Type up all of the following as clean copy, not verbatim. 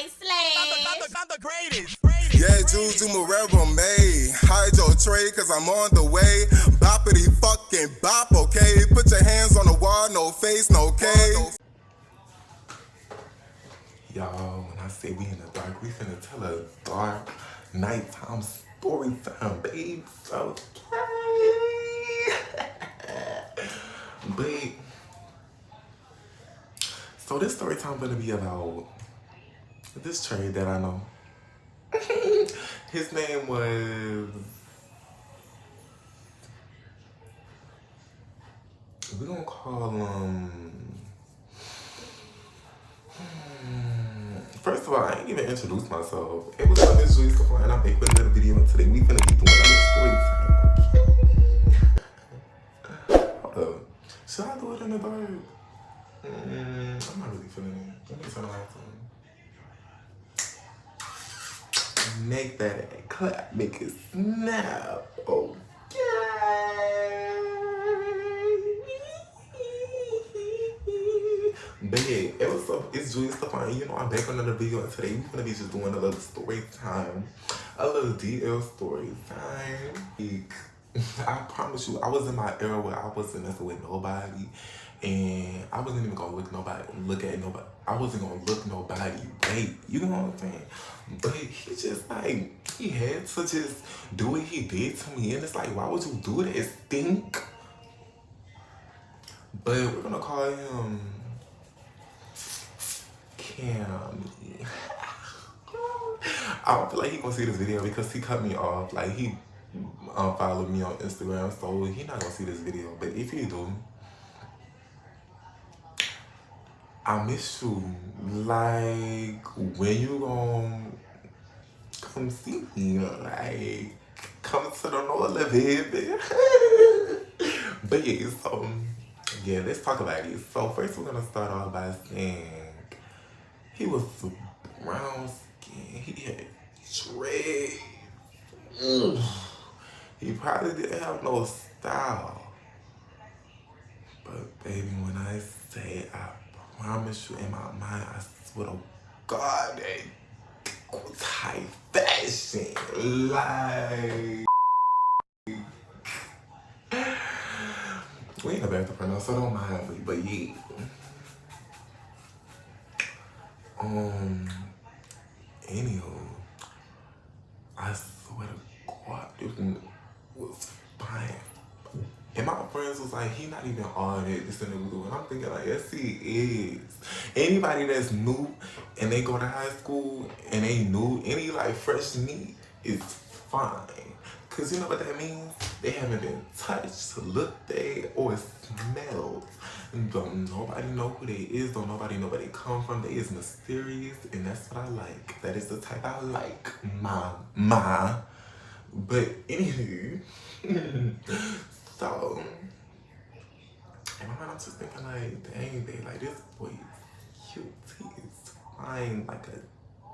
my slash. I'm the greatest. Yeah, Juju Morero made. Hide your tray, cause I'm on the way. Boppity fucking bop, okay? Put your hands on the wall, no face, no K. Y'all, when I say we in the dark, we finna tell a dark nighttime story time, babes. Okay. But, so this story time gonna be about this trade that I know. His name was, we're gonna call him, first of all, I ain't even introduced myself. It was on this Juice and I'm back with another video, and today we finna be doing another story time. Hold up. Should I do it in the dark? I'm not really feeling it. Let me turn the lights on. Make that clap, make it snap. Okay. But yeah, it's Julius Stefan. You know, I'm back on another video, and today we're gonna be just doing a little story time. A little DL story time. I promise you, I was in my era where I wasn't messing with nobody, and I wasn't even gonna look at nobody. I wasn't gonna look nobody right. You know what I'm saying? But he just like, he had to just do what he did to me, and it's like, why would you do that? It stink. But we're gonna call him Cammy. I don't feel like he gonna see this video because he cut me off. Like, he followed me on Instagram, so he not gonna see this video. But if you do, I miss you. Like, when you gonna come see me? Like, come to the north, baby. But yeah, so yeah, let's talk about it. So first we're gonna start off by saying he was brown skin. He had dreads. He probably didn't have no style. But baby, when I say, I promise you, in my mind, I swear to God, that was high fashion. Like, we ain't about to pronounce, so don't mind me, but yeah. Anywho, I swear to God, this was fine. And my friends was like, he not even on it, this and that. And I'm thinking like, yes he is. Anybody that's new and they go to high school and they new, any like fresh meat is fine. Cause you know what that means? They haven't been touched, looked at, or smelled. Don't nobody know who they is, don't nobody know where they come from. They is mysterious, and that's what I like. That is the type I like. Ma. But anywho, so, in my mind, I'm just thinking like, dang, babe, like this boy is cute. He is fine, like a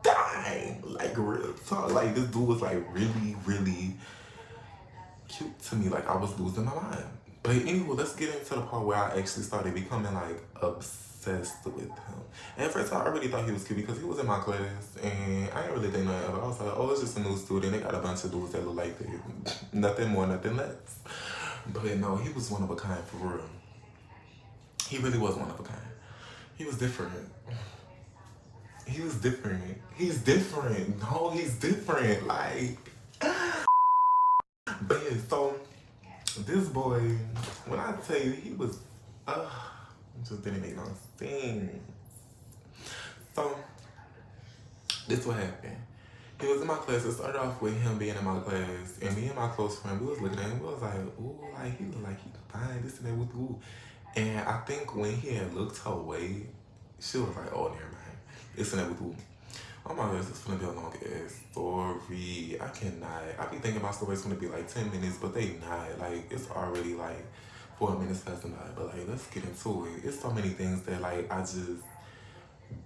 dime, like real talk. Like this dude was like really, really cute to me. Like I was losing my mind. But anyway, let's get into the part where I actually started becoming like obsessed with him. And at first I already thought he was cute because he was in my class and I didn't really think nothing of it. I was like, oh, it's just a new student. They got a bunch of dudes that look like they, nothing more, nothing less. But no, he was one of a kind for real. He really was one of a kind. He was different. He was different. He's different. No, he's different. Like, but yeah, so this boy, when I tell you, he was, it just didn't make no sense. So, this what happened. He was in my class. It started off with him being in my class, and me and my close friend, we was looking at him. We was like, ooh, like he look like he fine, this and that, with ooh. And I think when he had looked away, she was like, oh, never mind, this and that, with ooh. Oh my gosh, this is gonna be a long ass story. I cannot. I be thinking my story's gonna be like 10 minutes, but they not. Like, it's already like 4 minutes past the night. But like, let's get into it. It's so many things that like I just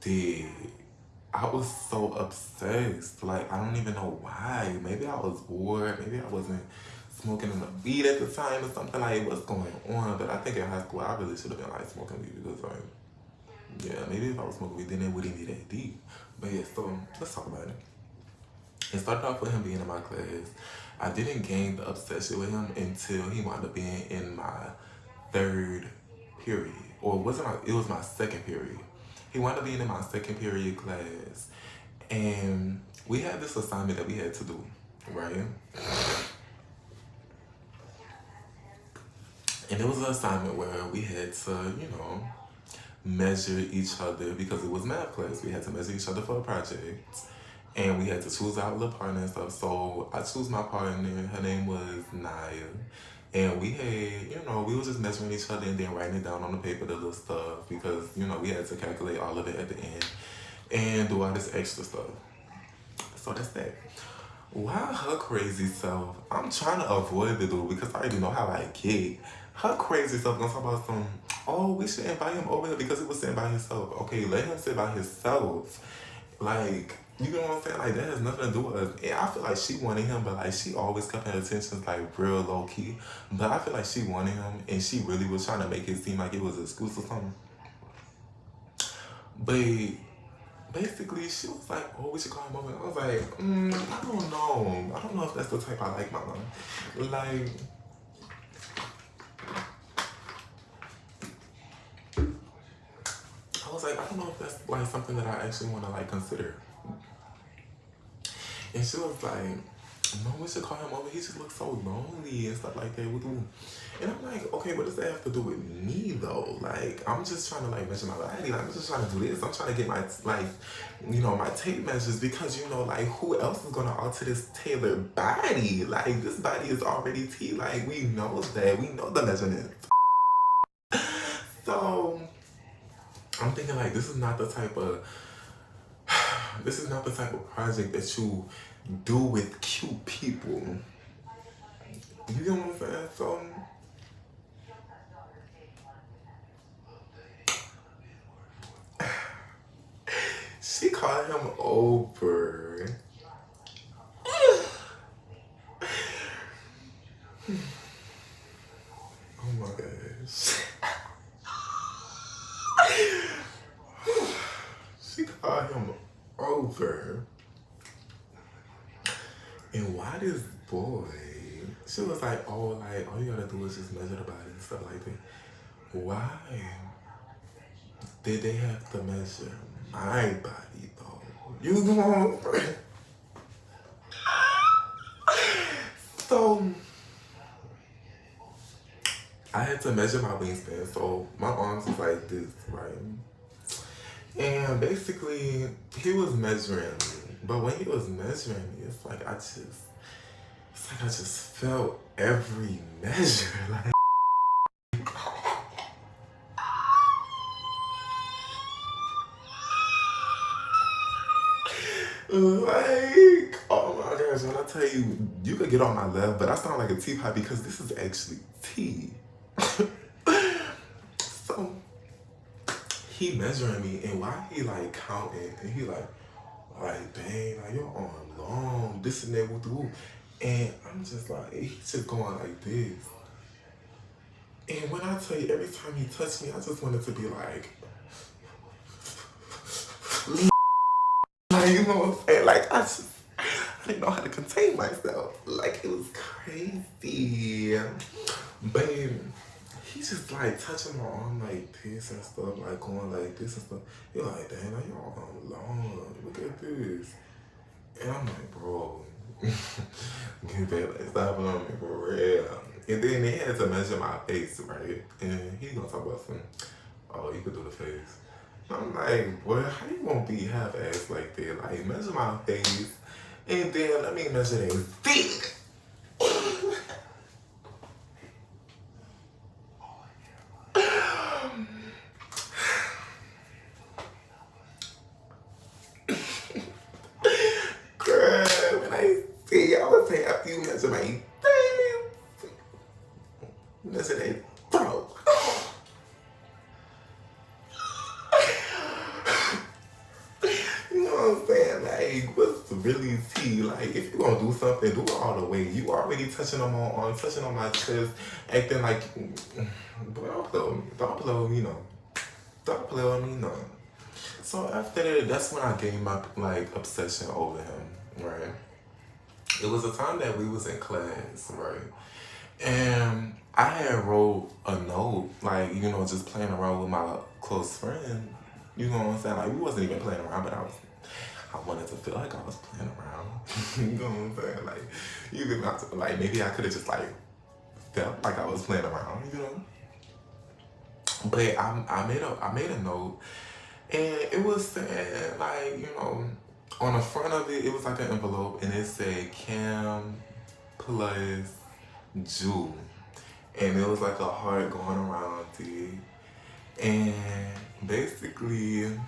did. I was so obsessed. Like, I don't even know why. Maybe I was bored. Maybe I wasn't smoking enough weed at the time or something. Like, what's going on? But I think in high school, I really should have been like smoking weed because like, yeah, maybe if I was smoking weed, then it wouldn't be that deep. But yeah, so let's talk about it. It started off with him being in my class. I didn't gain the obsession with him until he wound up being in my third period. Or it was my second period. He wound up being in my second period class. And we had this assignment that we had to do, right? And it was an assignment where we had to, measure each other because it was math class. We had to measure each other for a project. And we had to choose our little partner and stuff. So I chose my partner. Her name was Naya. And we had, we were just measuring each other and then writing it down on the paper, the little stuff, because, we had to calculate all of it at the end and do all this extra stuff. So that's that. While her crazy self, I'm trying to avoid the dude because I already know how I get. Her crazy self gonna talk about we should invite him over here because he was sitting by himself. Okay, let him sit by himself. Like, you know what I'm saying? Like, that has nothing to do with us. And I feel like she wanted him, but like, she always kept her attentions like real low key. But I feel like she wanted him and she really was trying to make it seem like it was an excuse or something. But basically, she was like, we should call him over. I was like, I don't know. I don't know if that's the type I like, mama. Like, I was like, I don't know if that's like something that I actually want to like consider. And she was like, no, we should call him over. He just looks so lonely and stuff like that. And I'm like, okay, what does that have to do with me though? Like, I'm just trying to like measure my body. Like, I'm just trying to do this. I'm trying to get my my tape measures because like who else is gonna alter this tailored body? Like, this body is already T. Like, we know that. We know the measurements. So I'm thinking like this is not the type of project that you do with cute people. You get what I'm saying? So she called him over. Oh my gosh. She called him over. And why this boy? She was like, all you gotta do is just measure the body and stuff like that. Why did they have to measure my body though? You know? So I had to measure my wingspan, so my arms was like this, right? And basically, he was measuring me. But when he was measuring me, it's like I just felt every measure. Like, oh my gosh, when I tell you, you could get on my left, but I sound like a teapot because this is actually tea. So he measuring me, and why he like counting, and he like dang, like your arm long, this and that, woo. And I'm just like, he's just going like this. And when I tell you, every time he touched me, I just wanted to be like, you know what I'm saying? Like, I didn't know how to contain myself. Like, it was crazy. But he's just like touching my arm like this and stuff, like going like this and stuff. You're like, damn, like your arm long. Look at this. And I'm like, bro, get that, like, stop on me for real. And then they had to measure my face, right? And he's gonna talk about you could do the face. I'm like, boy, how you gonna be half-assed like that? Like, measure my face, and then let me measure their feet. Girl, when I see, I would say after you measure my face, measure their throat. You know what I'm saying? Like, what's really tea? Like, if you're gonna do something, do it all the way. You already touching on my arm, touching on my chest, acting like, don't play with me, no. Don't play with me, no. So after that, that's when I gained my like obsession over him, right? It was a time that we was in class, right? And I had wrote a note, like, you know, just playing around with my close friend. You know what I'm saying? Like, we wasn't even playing around, but I wanted to feel like I was playing around. You know what I'm saying? Like, you could not, like, maybe I could have just, like, felt like I was playing around, you know? But I made a note, and it was saying, like, you know, on the front of it, it was like an envelope, and it said Cam plus Jew. And it was like a heart going around it. And basically, in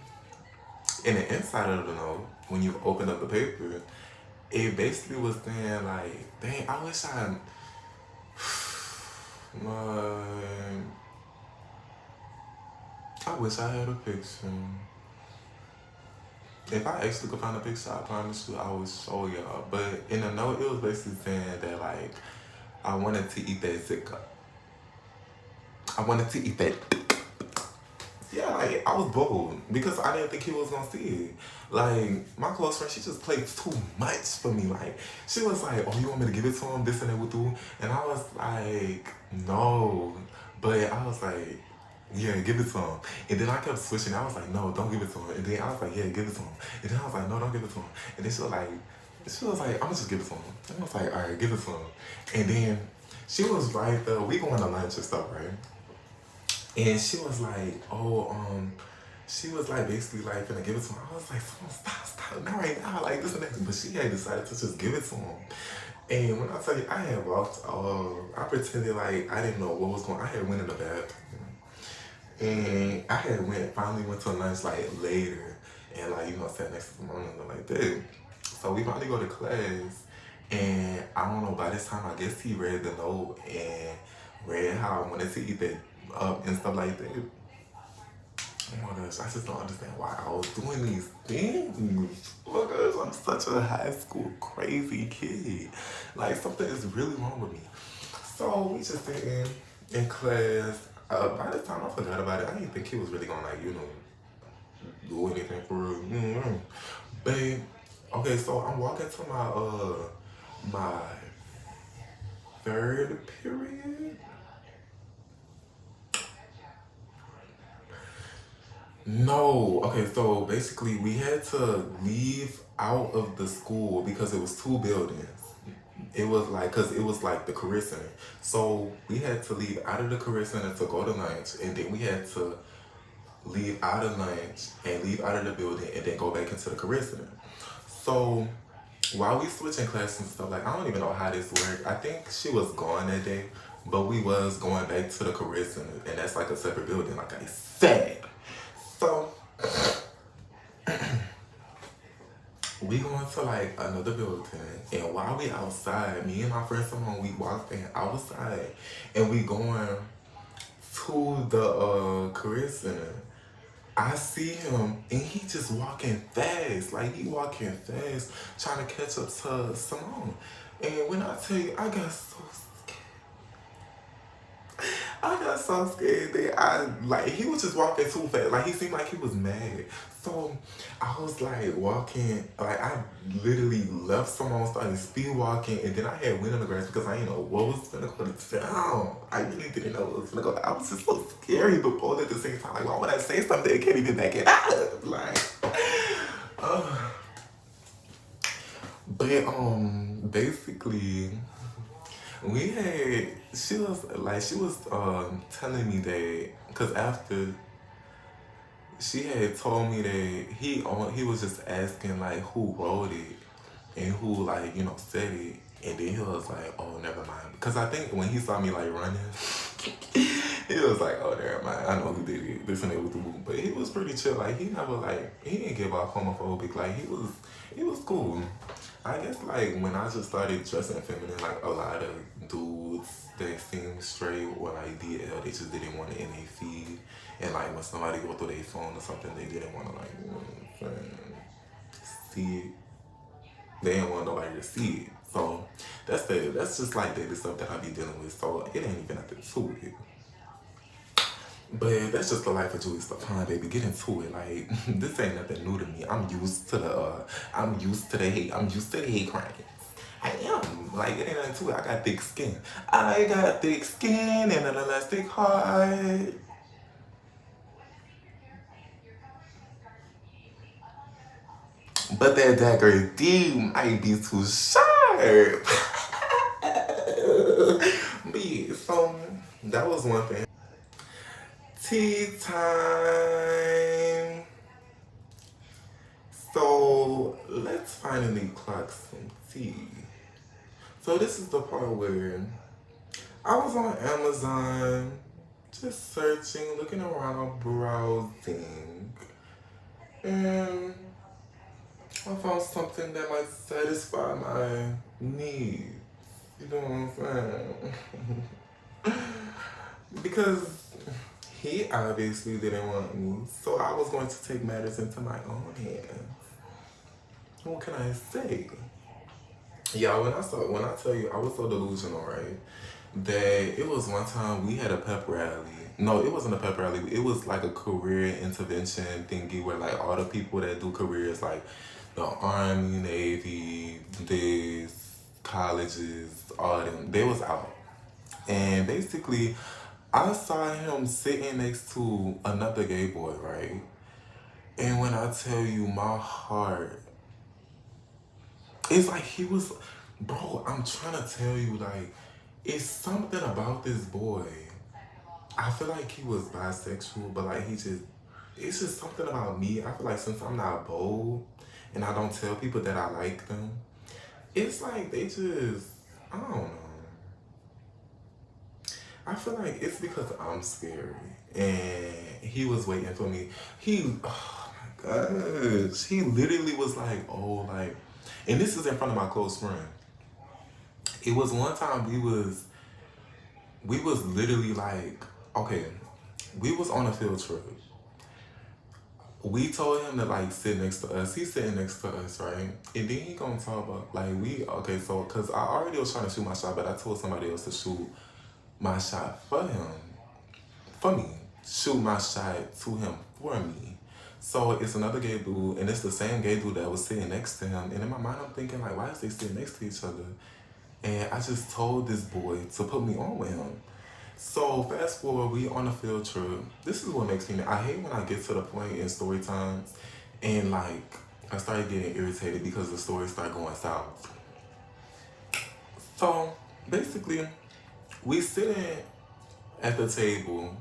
the inside of the note, when you open up the paper, it basically was saying like, dang, I wish I wish I had a picture. If I actually could find a picture, I promise you I would show y'all. But in the note, it was basically saying that like, I wanted to eat that zika. I wanted to eat that. Yeah, like, I was bold because I didn't think he was gonna see it. Like, my close friend, she just played too much for me. Like, she was like, oh, you want me to give it to him, this and that with you? And I was like, no. But I was like, yeah, give it to him. And then I kept switching. I was like, no, don't give it to him. And then I was like, yeah, give it to him. And then I was like, no, don't give it to him. And then she was like, I'm gonna just give it to him. And I was like, all right, give it to him. And then she was right there. We going to lunch and stuff, right? And she was like, she was like basically like gonna give it to him. I was like, stop, not right now, like this and that. But she had decided to just give it to him. And when I tell you, I had walked, I pretended like I didn't know what was going on. I had went in the bathroom. And I had finally went to lunch like later. And like, you know, sat next to someone and like that. So we finally go to class. And I don't know, by this time, I guess he read the note and read how I wanted to eat that and stuff like that. Oh my gosh, I just don't understand why I was doing these things. Oh my gosh, I'm such a high school crazy kid. Like, something is really wrong with me. So we just sitting in class. By this time, I forgot about it. I didn't think he was really gonna, like, you know, do anything for real. Mm-hmm. But okay, so I'm walking to my third period. No. Okay, so basically we had to leave out of the school because it was two buildings. It was like, cause it was like the career center. So we had to leave out of the career center to go to lunch, and then we had to leave out of lunch and leave out of the building and then go back into the career center. So while we switching classes and stuff, like I don't even know how this worked. I think she was gone that day, but we was going back to the career center, and that's like a separate building, like I said. So we going to like another building, and while we outside, me and my friend Simone, we walked in outside, and we going to the career center. I see him, and he just walking fast, like he walking fast, trying to catch up to Simone. And when I tell you, I got so scared that he was just walking too fast. Like, he seemed like he was mad. So I was like walking, like I literally left someone, started speed walking, and then I had went on the grass because I didn't know what was gonna go down. I really didn't know what was gonna go down. I was just so scary, but both at the same time, like, why would I say something that can't even back it up? Like, but basically, she was telling me that, because after she had told me that he was just asking like who wrote it and who, like, you know, said it, and then he was like, oh, never mind, because I think when he saw me like running, he was like, oh, never mind, I know who did it, this and that with the boom. But he was pretty chill, like he never, like, he didn't give off homophobic, like he was cool. I guess like when I just started dressing feminine, like a lot of dudes that seemed straight or like DL, they just didn't want it in their feed. And like when somebody go through their phone or something, they didn't want to, like, you know what I'm saying, see it. They didn't want nobody to see it. So that's just like daily stuff that I be dealing with. So it ain't even nothing to it. But that's just the life of Julie Stefan, baby. Get into it. Like, this ain't nothing new to me. I'm used to the hate. I'm used to the hate crimes. I am. Like, it ain't nothing to it. I got thick skin. I got thick skin and an elastic heart. But that dagger D might be too sharp. But yeah, so that was one thing. Tea time. So let's finally clock some tea. So this is the part where I was on Amazon just searching, looking around, browsing, and I found something that might satisfy my needs. You know what I'm saying? Because he obviously didn't want me, so I was going to take matters into my own hands. What can I say? Yeah, when I tell you I was so delusional, right? That it was one time we had a pep rally. No, it wasn't a pep rally. It was like a career intervention thingy where like all the people that do careers like the Army, Navy, this, colleges, all of them, they was out. And basically I saw him sitting next to another gay boy, right? And when I tell you my heart, it's like he was, bro, I'm trying to tell you, like, it's something about this boy. I feel like he was bisexual, but like it's just something about me. I feel like since I'm not bold and I don't tell people that I like them, it's like they just, I don't know. I feel like it's because I'm scary. And he was waiting for me. Oh my gosh. He literally was like, oh, like, and this is in front of my close friend. It was one time we was literally like, okay, we was on a field trip. We told him to like sit next to us. He's sitting next to us, right? And then he gonna talk about like okay, so cause I already was trying to shoot my shot, but I told somebody else to shoot my shot for him. For me. Shoot my shot to him for me. So it's another gay dude, and it's the same gay dude that was sitting next to him. And in my mind, I'm thinking, like, why is they sitting next to each other? And I just told this boy to put me on with him. So fast forward, we on a field trip. This is what makes me mad. I hate when I get to the point in story times and like I started getting irritated because the stories start going south. So basically, we sitting at the table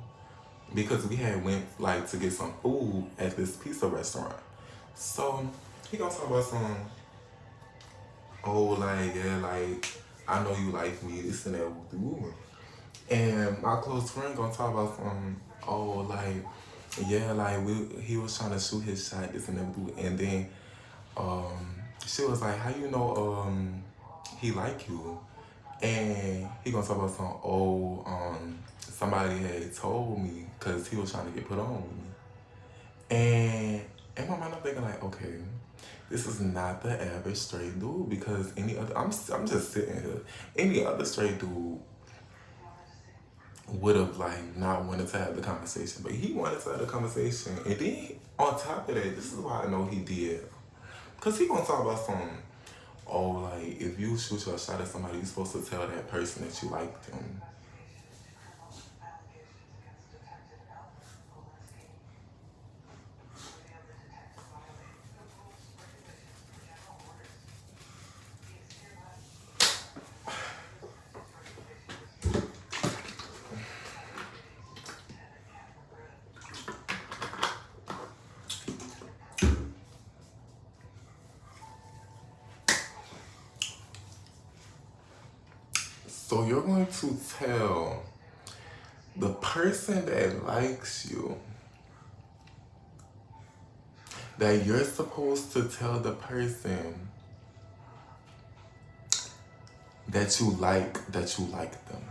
because we had went like to get some food at this pizza restaurant. So he gonna talk about some, oh, like, yeah, like, I know you like me, this and that, woo. And my close friend gonna talk about some, oh, like, yeah, like, he was trying to shoot his shot, this and that, woo. And then she was like, how you know he like you? And he gonna talk about some, oh, somebody had told me because he was trying to get put on with me. And in my mind, I'm thinking like, okay, this is not the average straight dude because any other, I'm just sitting here. Any other straight dude would have like not wanted to have the conversation, but he wanted to have the conversation. And then on top of that, this is why I know he did. Cause he gonna talk about some, oh, like if you shoot your shot at somebody, you're supposed to tell that person that you like them. So you're going to tell the person that likes you that you're supposed to tell the person that you like them.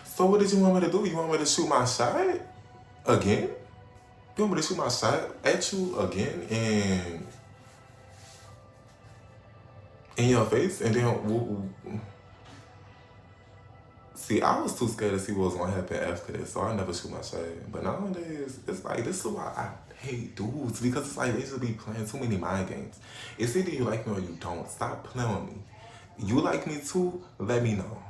So what did you want me to do? You want me to shoot my shot again? You want me to shoot my shot at you again and in your face? And then See, I was too scared to see what was gonna happen after this, so I never shoot my shot. But nowadays, it's like, this is why I hate dudes, because it's like they should be playing too many mind games. It's either you like me or you don't. Stop playing with me. You like me too? Let me know.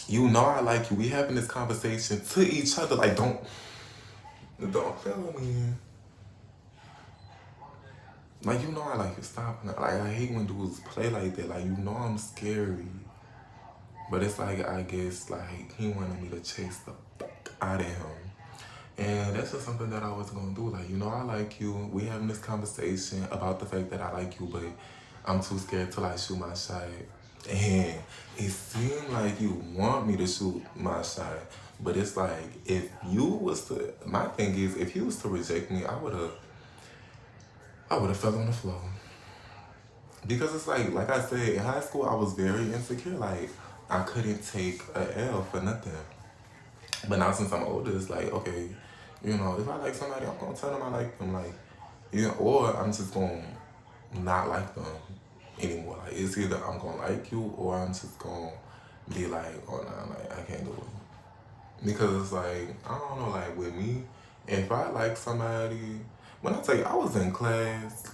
You know I like you. We having this conversation to each other. Like, don't play with me. Like, you know I like you. Stop. Like, I hate when dudes play like that. Like, you know I'm scary. But it's like, I guess, like, he wanted me to chase the fuck out of him. And that's just something that I was gonna do. Like, you know I like you. We having this conversation about the fact that I like you, but I'm too scared to, like, shoot my shot. And it seemed like you want me to shoot my shot. But it's like, if you was to, my thing is, if you was to reject me, I would've fell on the floor. Because it's like I said, in high school, I was very insecure. Like, I couldn't take a L for nothing. But now since I'm older, it's like, okay, you know, if I like somebody, I'm gonna tell them I like them. Like, you know, or I'm just gonna not like them anymore. Like, it's either I'm gonna like you or I'm just gonna be like, oh nah, like, I can't do it. Because it's like, I don't know, like, with me, if I like somebody, when I tell you I was in class,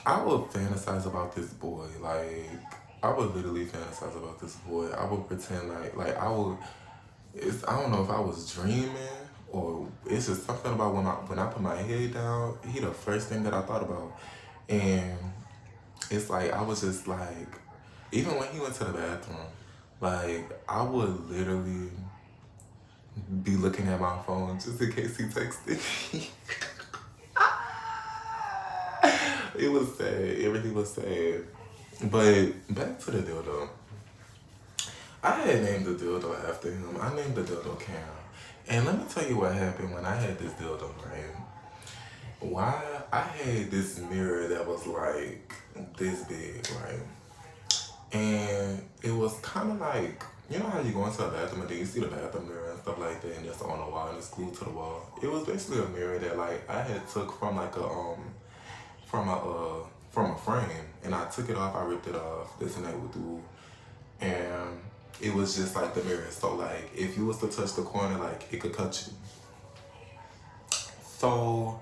I would fantasize about this boy. Like, I would literally fantasize about this boy. I would pretend like I would, I don't know if I was dreaming or it's just something about when I put my head down, he the first thing that I thought about. And it's like, I was just like, even when he went to the bathroom, like, I would literally be looking at my phone just in case he texted me. It was sad. Everything was sad. But back to the dildo. I had named the dildo after him. I named the dildo Cam. And let me tell you what happened when I had this dildo, right? Why I had this mirror that was like this big, right? And it was kind of like, you know how you go into a bathroom and then you see the bathroom mirror and stuff like that, and it's on the wall and it's glued to the wall. It was basically a mirror that like I had took from like from a frame, and I took it off, I ripped it off, this and that would do, and it was just like the mirror. So like if you was to touch the corner, like it could cut you. So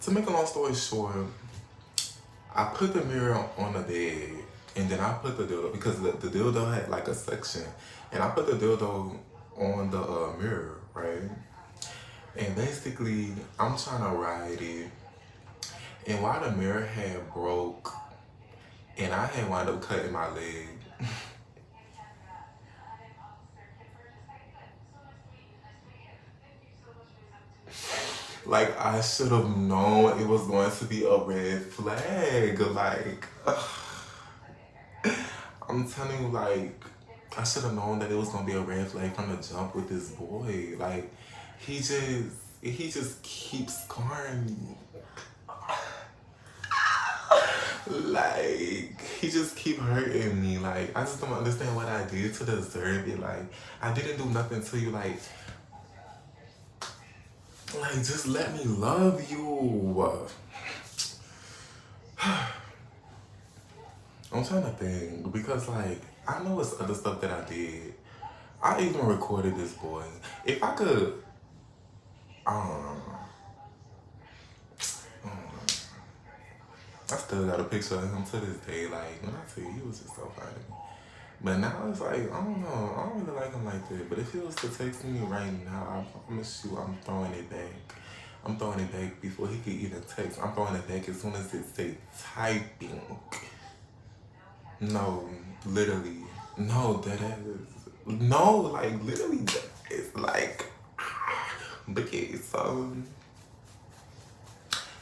to make a long story short, I put the mirror on the bed, and then I put the dildo, because the dildo had like a section, and I put the dildo on the mirror, right? And basically, I'm trying to ride it, and while the mirror had broke, and I had wound up cutting my leg. Like, I should have known it was going to be a red flag. Like, I'm telling you, like, I should have known that it was going to be a red flag from the jump with this boy. Like, he just keeps scarring me. Like, he just keep hurting me. Like, I just don't understand what I did to deserve it. Like, I didn't do nothing to you. Like, just let me love you. I'm trying to think, because like, I know it's other stuff that I did. I even recorded this boy. If I could, I still got a picture of him to this day. Like, when I tell you, he was just so funny. But now it's like, I don't know, I don't really like him like that. But if he was to text me right now, I promise you I'm throwing it back. I'm throwing it back before he could even text. I'm throwing it back as soon as it say typing. No, literally. No, that is, no, like, literally, it's like, okay, so,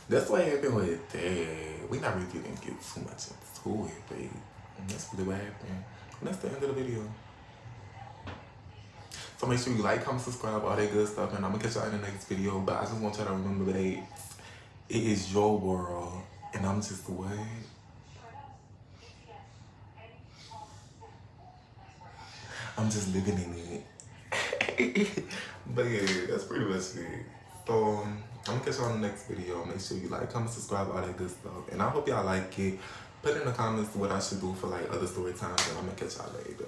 that's what happened with that. We not really gonna get too much into it, but that's really what happened. And that's the end of the video. So make sure you like, comment, subscribe, all that good stuff, and I'm gonna catch y'all in the next video. But I just want y'all to remember that it is your world, and I'm just what? I'm just living in it. But yeah, that's pretty much it. So I'm gonna catch y'all in the next video. Make sure you like, comment, subscribe, all that good stuff. And I hope y'all like it. Put in the comments what I should do for like other story times, and I'm gonna catch y'all later.